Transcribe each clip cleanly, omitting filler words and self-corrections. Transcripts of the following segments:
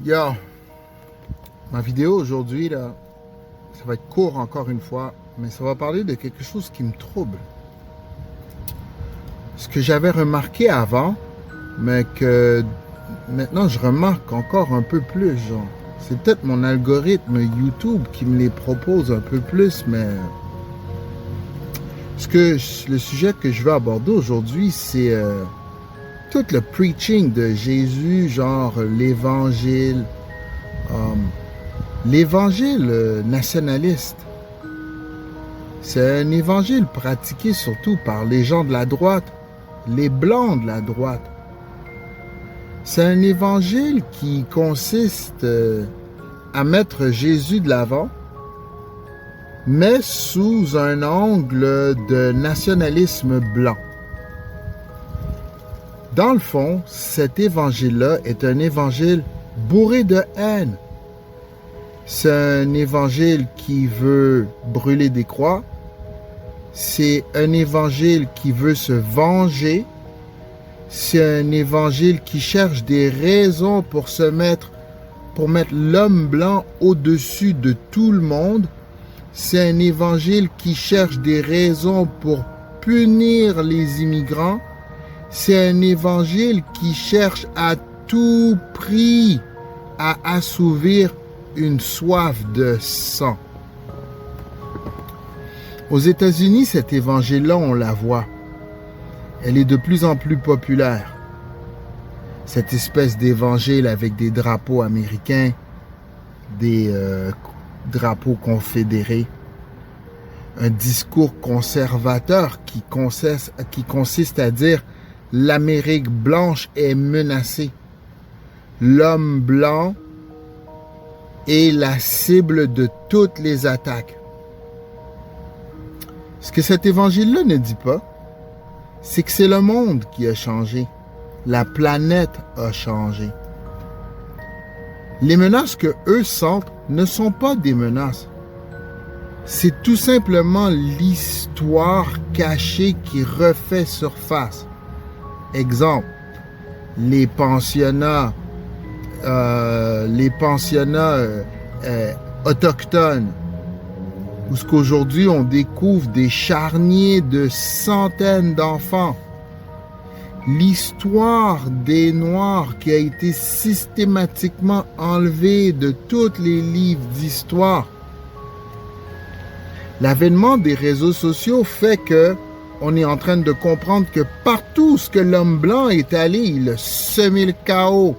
Yo, ma vidéo aujourd'hui, là, ça va être court encore une fois, mais ça va parler de quelque chose qui me trouble. Ce que j'avais remarqué avant, mais que maintenant je remarque encore un peu plus, genre. C'est peut-être mon algorithme YouTube qui me les propose un peu plus, mais le sujet que je veux aborder aujourd'hui, c'est tout le preaching de Jésus, genre l'évangile nationaliste. C'est un évangile pratiqué surtout par les gens de la droite, les blancs de la droite. C'est un évangile qui consiste à mettre Jésus de l'avant, mais sous un angle de nationalisme blanc. Dans le fond, cet évangile-là est un évangile bourré de haine. C'est un évangile qui veut brûler des croix. C'est un évangile qui veut se venger. C'est un évangile qui cherche des raisons pour mettre l'homme blanc au-dessus de tout le monde. C'est un évangile qui cherche des raisons pour punir les immigrants. C'est un évangile qui cherche à tout prix à assouvir une soif de sang. Aux États-Unis, cet évangile-là, on la voit. Elle est de plus en plus populaire. Cette espèce d'évangile avec des drapeaux américains, des drapeaux confédérés, un discours conservateur qui consiste à dire l'Amérique blanche est menacée. L'homme blanc est la cible de toutes les attaques. Ce que cet évangile-là ne dit pas, c'est que c'est le monde qui a changé. La planète a changé. Les menaces que eux sentent ne sont pas des menaces. C'est tout simplement l'histoire cachée qui refait surface. Exemple, les pensionnats autochtones, où ce qu'aujourd'hui on découvre des charniers de centaines d'enfants. L'histoire des Noirs qui a été systématiquement enlevée de tous les livres d'histoire. L'avènement des réseaux sociaux fait que on est en train de comprendre que partout où l'homme blanc est allé, il a semé le chaos.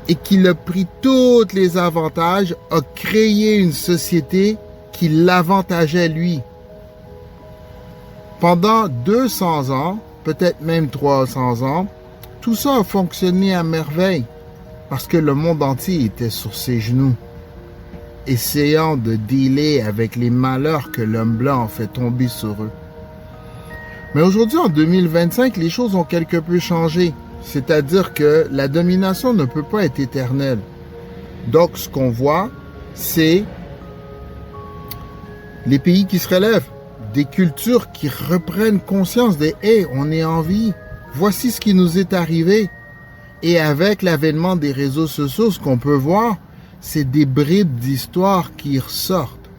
Et qu'il a pris tous les avantages, a créé une société qui l'avantageait lui. Pendant 200 ans, peut-être même 300 ans, tout ça a fonctionné à merveille parce que le monde entier était sur ses genoux, essayant de dealer avec les malheurs que l'homme blanc a fait tomber sur eux. Mais aujourd'hui, en 2025, les choses ont quelque peu changé. C'est-à-dire que la domination ne peut pas être éternelle. Donc, ce qu'on voit, c'est les pays qui se relèvent, des cultures qui reprennent conscience des « Hey, on est en vie, voici ce qui nous est arrivé ». Et avec l'avènement des réseaux sociaux, ce qu'on peut voir, c'est des bribes d'histoire qui ressortent.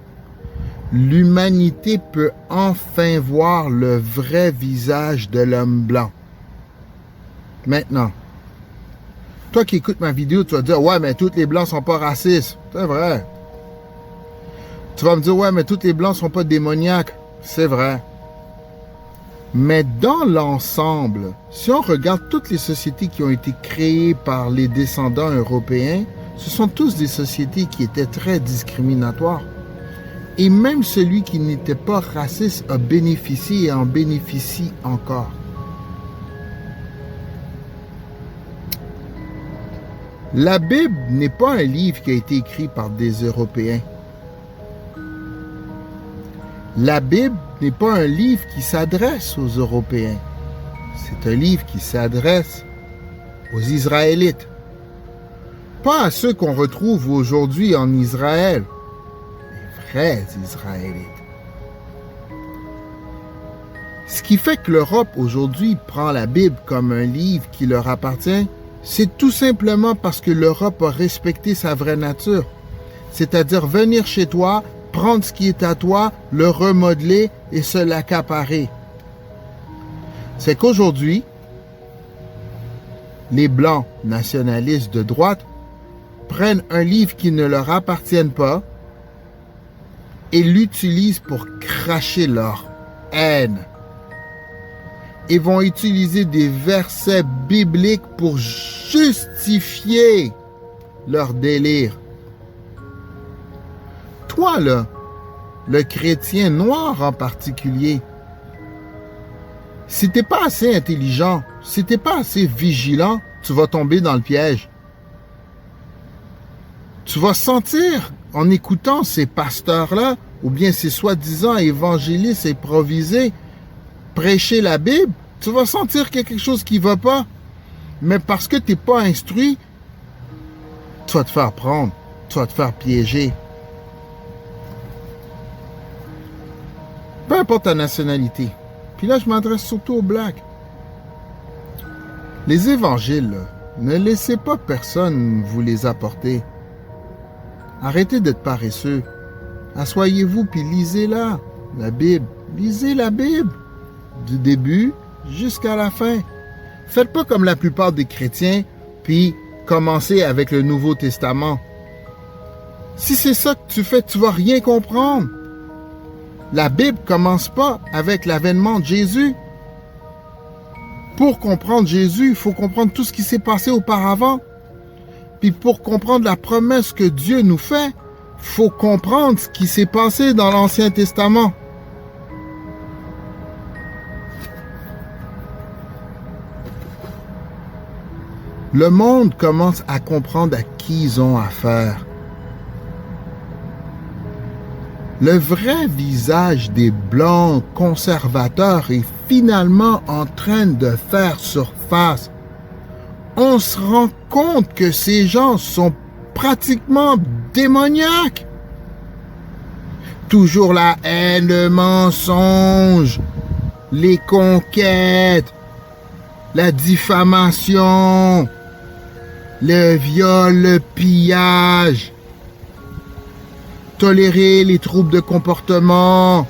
L'humanité peut enfin voir le vrai visage de l'homme blanc. Maintenant, toi qui écoutes ma vidéo, tu vas dire « Ouais, mais tous les Blancs sont pas racistes. » C'est vrai. Tu vas me dire « Ouais, mais tous les Blancs sont pas démoniaques. » C'est vrai. Mais dans l'ensemble, si on regarde toutes les sociétés qui ont été créées par les descendants européens, ce sont tous des sociétés qui étaient très discriminatoires. Et même celui qui n'était pas raciste a bénéficié et en bénéficie encore. La Bible n'est pas un livre qui a été écrit par des Européens. La Bible n'est pas un livre qui s'adresse aux Européens. C'est un livre qui s'adresse aux Israélites. Pas à ceux qu'on retrouve aujourd'hui en Israël, les vrais Israélites. Ce qui fait que l'Europe aujourd'hui prend la Bible comme un livre qui leur appartient, C'est tout simplement parce que l'Europe a respecté sa vraie nature. C'est-à-dire venir chez toi, prendre ce qui est à toi, le remodeler et se l'accaparer. C'est qu'aujourd'hui, les Blancs nationalistes de droite prennent un livre qui ne leur appartient pas et l'utilisent pour cracher leur haine. Ils vont utiliser des versets bibliques pour justifier leur délire. Toi, là, le chrétien noir en particulier, si t'es pas assez intelligent, si t'es pas assez vigilant, tu vas tomber dans le piège. Tu vas sentir, en écoutant ces pasteurs-là, ou bien ces soi-disant évangélistes improvisés, prêcher la Bible, tu vas sentir qu'il y a quelque chose qui ne va pas. Mais parce que tu n'es pas instruit, tu vas te faire prendre, tu vas te faire piéger. Peu importe ta nationalité. Puis là, je m'adresse surtout aux Blacks. Les évangiles, là, ne laissez pas personne vous les apporter. Arrêtez d'être paresseux. Asseyez-vous puis lisez-la, la Bible. Lisez la Bible, du début jusqu'à la fin. Faites pas comme la plupart des chrétiens, puis commencez avec le Nouveau Testament. Si c'est ça que tu fais, tu vas rien comprendre. La Bible commence pas avec l'avènement de Jésus. Pour comprendre Jésus, il faut comprendre tout ce qui s'est passé auparavant. Puis pour comprendre la promesse que Dieu nous fait, il faut comprendre ce qui s'est passé dans l'Ancien Testament. Le monde commence à comprendre à qui ils ont affaire. Le vrai visage des Blancs conservateurs est finalement en train de faire surface. On se rend compte que ces gens sont pratiquement démoniaques. Toujours la haine, le mensonge, les conquêtes, la diffamation, le viol, le pillage, tolérer les troubles de comportement,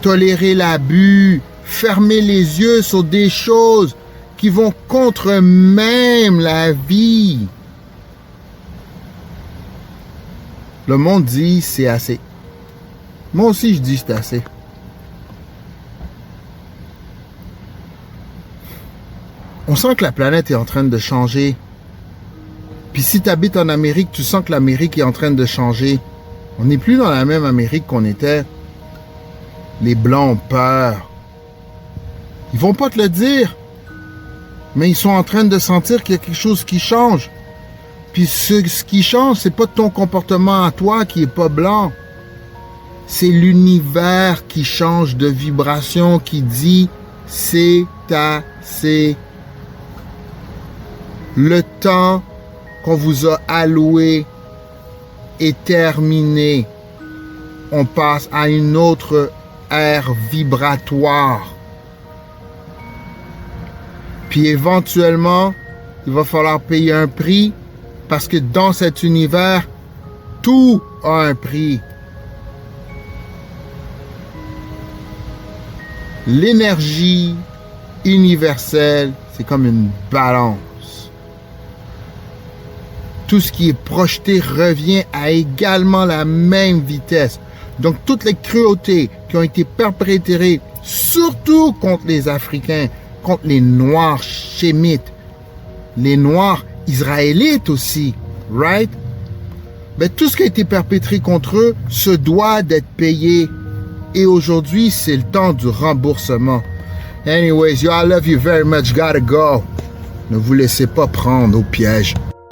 tolérer l'abus, fermer les yeux sur des choses qui vont contre même la vie. Le monde dit c'est assez. Moi aussi je dis c'est assez. On sent que la planète est en train de changer. Puis si tu habites en Amérique, tu sens que l'Amérique est en train de changer. On n'est plus dans la même Amérique qu'on était. Les Blancs ont peur. Ils vont pas te le dire. Mais ils sont en train de sentir qu'il y a quelque chose qui change. Puis ce qui change, c'est pas ton comportement à toi qui est pas blanc. C'est l'univers qui change de vibration, qui dit c'est assez. Le temps qu'on vous a alloué est terminé. On passe à une autre ère vibratoire. Puis éventuellement, il va falloir payer un prix parce que dans cet univers, tout a un prix. L'énergie universelle, c'est comme une balance. Tout ce qui est projeté revient à également la même vitesse. Donc, toutes les cruautés qui ont été perpétrées, surtout contre les Africains, contre les Noirs chémites, les Noirs israélites aussi, right? Mais tout ce qui a été perpétré contre eux se doit d'être payé. Et aujourd'hui, c'est le temps du remboursement. Anyways, yo, I love you very much. Gotta go. Ne vous laissez pas prendre au piège.